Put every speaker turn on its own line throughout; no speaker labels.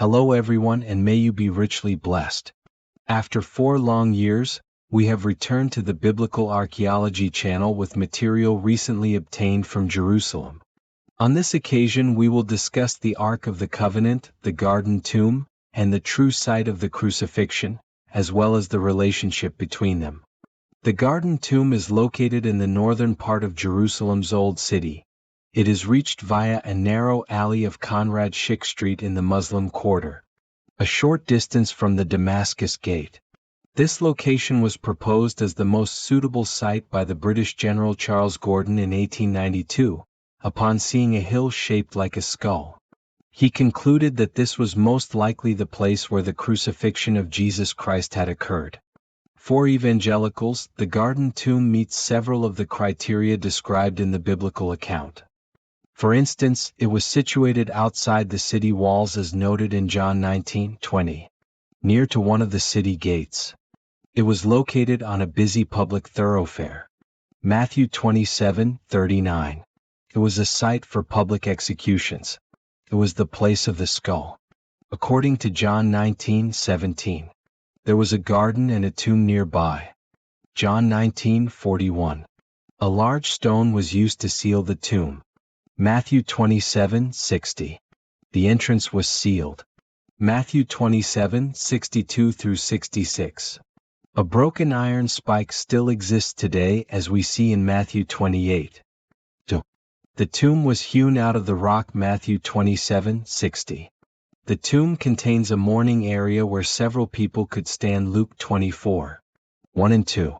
Hello everyone, and may you be richly blessed. After 4 long years, we have returned to the Biblical Archaeology channel with material recently obtained from Jerusalem. On this occasion we will discuss the Ark of the Covenant, the Garden Tomb, and the true site of the Crucifixion, as well as the relationship between them. The Garden Tomb is located in the northern part of Jerusalem's Old City. It is reached via a narrow alley of Conrad Schick Street in the Muslim Quarter, a short distance from the Damascus Gate. This location was proposed as the most suitable site by the British General Charles Gordon in 1892, upon seeing a hill shaped like a skull. He concluded that this was most likely the place where the crucifixion of Jesus Christ had occurred. For evangelicals, the Garden Tomb meets several of the criteria described in the biblical account. For instance, it was situated outside the city walls as noted in John 19:20, near to one of the city gates. It was located on a busy public thoroughfare. Matthew 27:39. It was a site for public executions. It was the place of the skull. According to John 19:17, there was a garden and a tomb nearby. John 19:41. A large stone was used to seal the tomb. Matthew 27:60. The entrance was sealed. Matthew 27:62 through 66. A broken iron spike still exists today, as we see in Matthew 28:2. The tomb was hewn out of the rock. Matthew 27:60. The tomb contains a mourning area where several people could stand. Luke 24:1 and 2.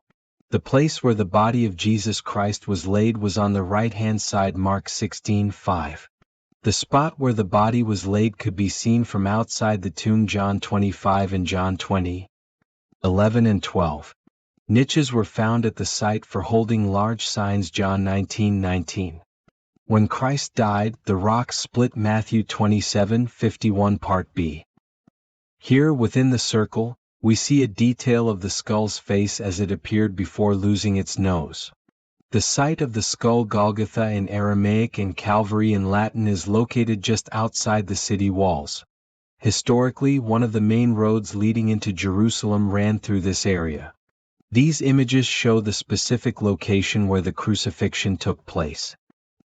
The place where the body of Jesus Christ was laid was on the right-hand side. Mark 16:5. The spot where the body was laid could be seen from outside the tomb. John 25 and John 20:11 and 12. Niches were found at the site for holding large signs. John 19:19. When Christ died, the rock split. Matthew 27:51 Part B. Here within the circle, we see a detail of the skull's face as it appeared before losing its nose. The site of the skull, Golgotha in Aramaic and Calvary in Latin, is located just outside the city walls. Historically, one of the main roads leading into Jerusalem ran through this area. These images show the specific location where the crucifixion took place.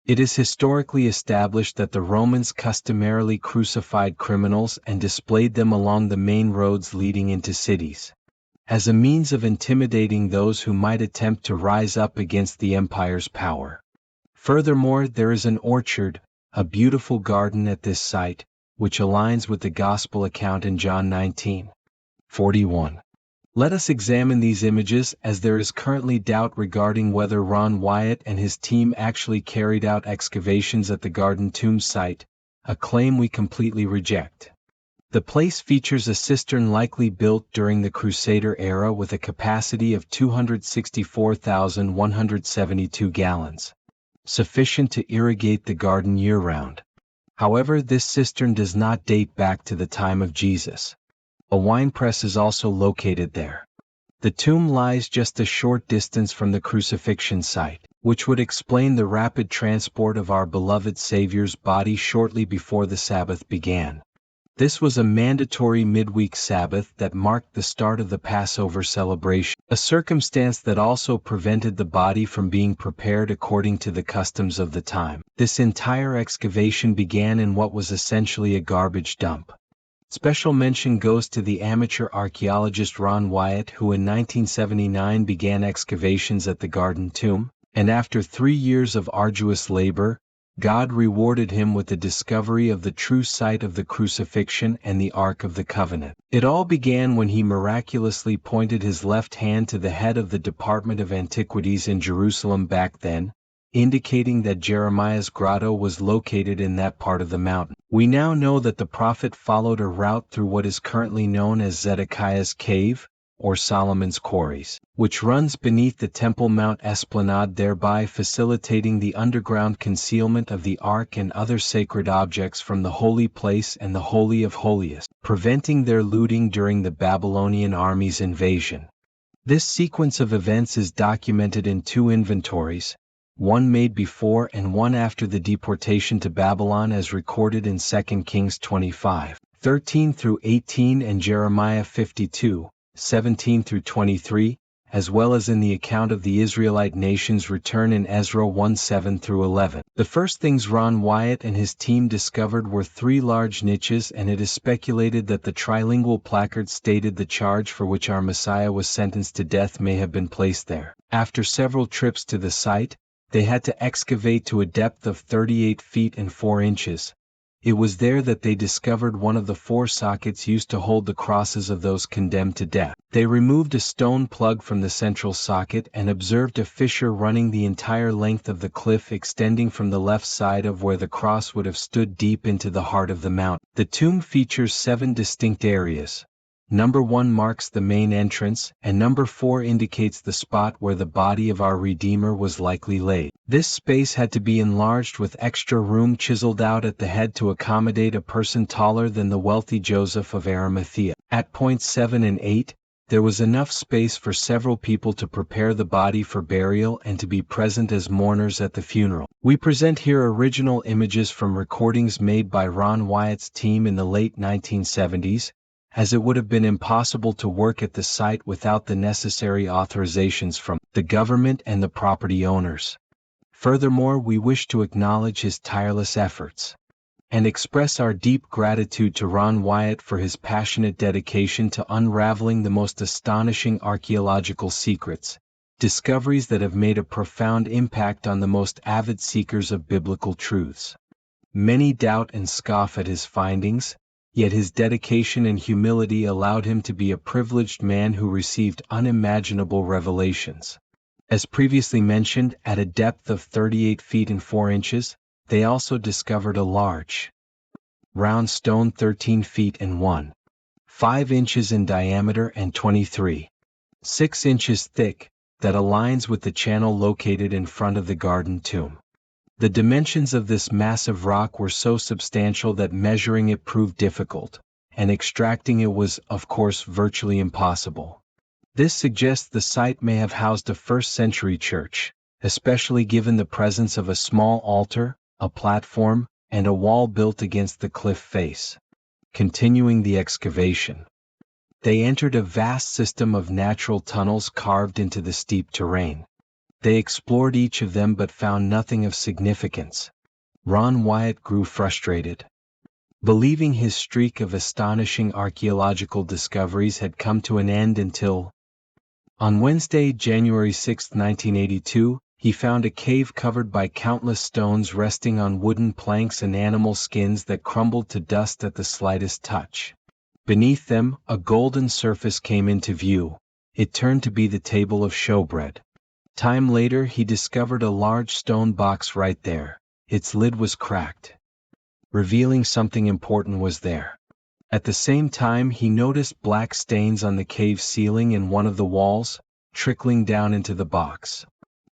It is historically established that the Romans customarily crucified criminals and displayed them along the main roads leading into cities, as a means of intimidating those who might attempt to rise up against the empire's power. Furthermore, there is an orchard, a beautiful garden at this site, which aligns with the gospel account in John 19:41. Let us examine these images, as there is currently doubt regarding whether Ron Wyatt and his team actually carried out excavations at the Garden Tomb site, a claim we completely reject. The place features a cistern likely built during the Crusader era with a capacity of 264,172 gallons, sufficient to irrigate the garden year-round. However, this cistern does not date back to the time of Jesus. A winepress is also located there. The tomb lies just a short distance from the crucifixion site, which would explain the rapid transport of our beloved Savior's body shortly before the Sabbath began. This was a mandatory midweek Sabbath that marked the start of the Passover celebration, a circumstance that also prevented the body from being prepared according to the customs of the time. This entire excavation began in what was essentially a garbage dump. Special mention goes to the amateur archaeologist Ron Wyatt, who in 1979 began excavations at the Garden Tomb, and after 3 years of arduous labor, God rewarded him with the discovery of the true site of the crucifixion and the Ark of the Covenant. It all began when he miraculously pointed his left hand to the head of the Department of Antiquities in Jerusalem back then, indicating that Jeremiah's grotto was located in that part of the mountain. We now know that the prophet followed a route through what is currently known as Zedekiah's Cave, or Solomon's Quarries, which runs beneath the Temple Mount Esplanade, thereby facilitating the underground concealment of the Ark and other sacred objects from the holy place and the Holy of Holies, preventing their looting during the Babylonian army's invasion. This sequence of events is documented in 2 inventories, one made before and one after the deportation to Babylon, as recorded in 2 Kings 25. 13 through 18 and Jeremiah 52, 17 through 23, as well as in the account of the Israelite nation's return in Ezra 1, 7 through 11. The first things Ron Wyatt and his team discovered were 3 large niches, and it is speculated that the trilingual placard stated the charge for which our Messiah was sentenced to death may have been placed there. After several trips to the site, they had to excavate to a depth of 38 feet and 4 inches. It was there that they discovered one of the 4 sockets used to hold the crosses of those condemned to death. They removed a stone plug from the central socket and observed a fissure running the entire length of the cliff, extending from the left side of where the cross would have stood deep into the heart of the mountain. The tomb features 7 distinct areas. Number 1 marks the main entrance, and number 4 indicates the spot where the body of our Redeemer was likely laid. This space had to be enlarged with extra room chiseled out at the head to accommodate a person taller than the wealthy Joseph of Arimathea. At points 7 and 8, there was enough space for several people to prepare the body for burial and to be present as mourners at the funeral. We present here original images from recordings made by Ron Wyatt's team in the late 1970s, as it would have been impossible to work at the site without the necessary authorizations from the government and the property owners. Furthermore, we wish to acknowledge his tireless efforts and express our deep gratitude to Ron Wyatt for his passionate dedication to unraveling the most astonishing archaeological secrets, discoveries that have made a profound impact on the most avid seekers of biblical truths. Many doubt and scoff at his findings, yet his dedication and humility allowed him to be a privileged man who received unimaginable revelations. As previously mentioned, at a depth of 38 feet and 4 inches, they also discovered a large, round stone 13 feet and 1.5 inches in diameter and 23.6 inches thick, that aligns with the channel located in front of the garden tomb. The dimensions of this massive rock were so substantial that measuring it proved difficult, and extracting it was, of course, virtually impossible. This suggests the site may have housed a first-century church, especially given the presence of a small altar, a platform, and a wall built against the cliff face. Continuing the excavation, they entered a vast system of natural tunnels carved into the steep terrain. They explored each of them but found nothing of significance. Ron Wyatt grew frustrated, believing his streak of astonishing archaeological discoveries had come to an end until, on Wednesday, January 6, 1982, he found a cave covered by countless stones resting on wooden planks and animal skins that crumbled to dust at the slightest touch. Beneath them, a golden surface came into view. It turned to be the table of showbread. Time later, he discovered a large stone box right there. Its lid was cracked, revealing something important was there. At the same time, he noticed black stains on the cave ceiling and one of the walls, trickling down into the box.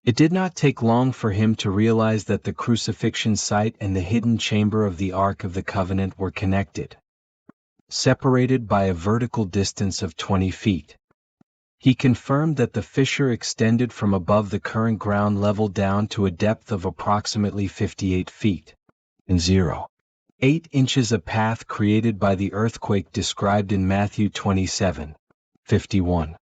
It did not take long for him to realize that the crucifixion site and the hidden chamber of the Ark of the Covenant were connected, separated by a vertical distance of 20 feet. He confirmed that the fissure extended from above the current ground level down to a depth of approximately 58 feet and 0.8 inches, a path created by the earthquake described in Matthew 27:51.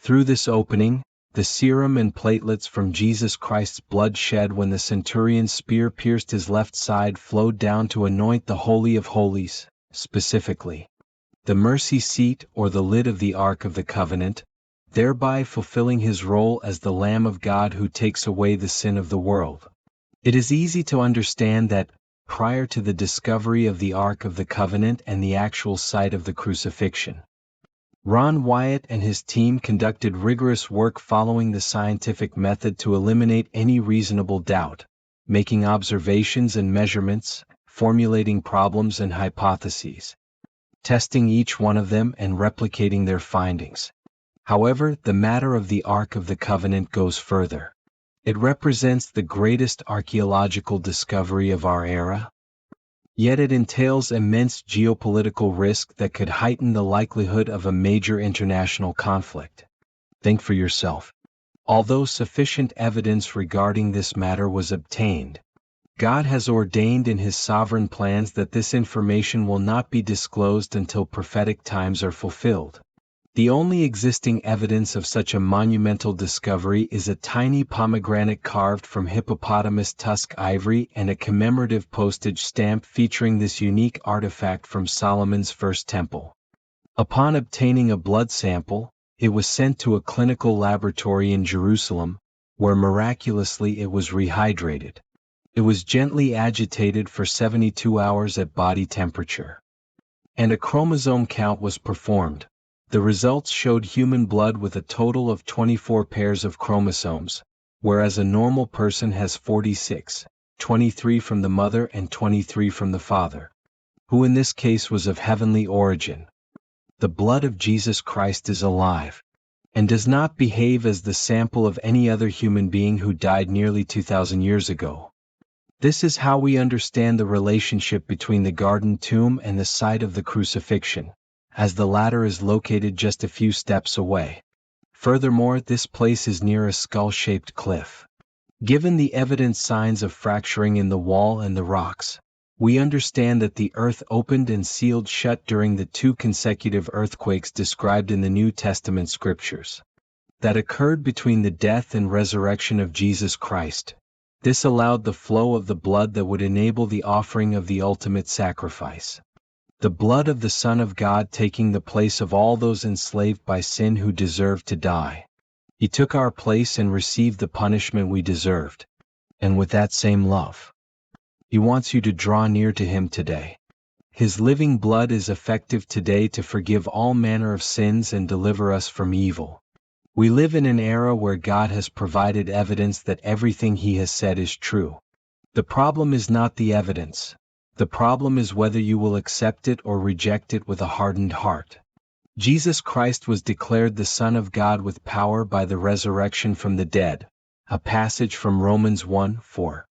Through this opening, the serum and platelets from Jesus Christ's blood shed when the centurion's spear pierced his left side flowed down to anoint the Holy of Holies, specifically the mercy seat or the lid of the Ark of the Covenant, thereby fulfilling his role as the Lamb of God who takes away the sin of the world. It is easy to understand that, prior to the discovery of the Ark of the Covenant and the actual site of the crucifixion, Ron Wyatt and his team conducted rigorous work following the scientific method to eliminate any reasonable doubt, making observations and measurements, formulating problems and hypotheses, testing each one of them and replicating their findings. However, the matter of the Ark of the Covenant goes further. It represents the greatest archaeological discovery of our era, yet it entails immense geopolitical risk that could heighten the likelihood of a major international conflict. Think for yourself. Although sufficient evidence regarding this matter was obtained, God has ordained in His sovereign plans that this information will not be disclosed until prophetic times are fulfilled. The only existing evidence of such a monumental discovery is a tiny pomegranate carved from hippopotamus tusk ivory and a commemorative postage stamp featuring this unique artifact from Solomon's first temple. Upon obtaining a blood sample, it was sent to a clinical laboratory in Jerusalem, where miraculously it was rehydrated. It was gently agitated for 72 hours at body temperature. And a chromosome count was performed. The results showed human blood with a total of 24 pairs of chromosomes, whereas a normal person has 46, 23 from the mother and 23 from the father, who in this case was of heavenly origin. The blood of Jesus Christ is alive, and does not behave as the sample of any other human being who died nearly 2,000 years ago. This is how we understand the relationship between the garden tomb and the site of the crucifixion, as the latter is located just a few steps away. Furthermore, this place is near a skull-shaped cliff. Given the evident signs of fracturing in the wall and the rocks, we understand that the earth opened and sealed shut during the 2 consecutive earthquakes described in the New Testament scriptures that occurred between the death and resurrection of Jesus Christ. This allowed the flow of the blood that would enable the offering of the ultimate sacrifice. The blood of the Son of God taking the place of all those enslaved by sin who deserved to die. He took our place and received the punishment we deserved. And with that same love, He wants you to draw near to Him today. His living blood is effective today to forgive all manner of sins and deliver us from evil. We live in an era where God has provided evidence that everything He has said is true. The problem is not the evidence. The problem is whether you will accept it or reject it with a hardened heart. Jesus Christ was declared the Son of God with power by the resurrection from the dead, a passage from Romans 1:4.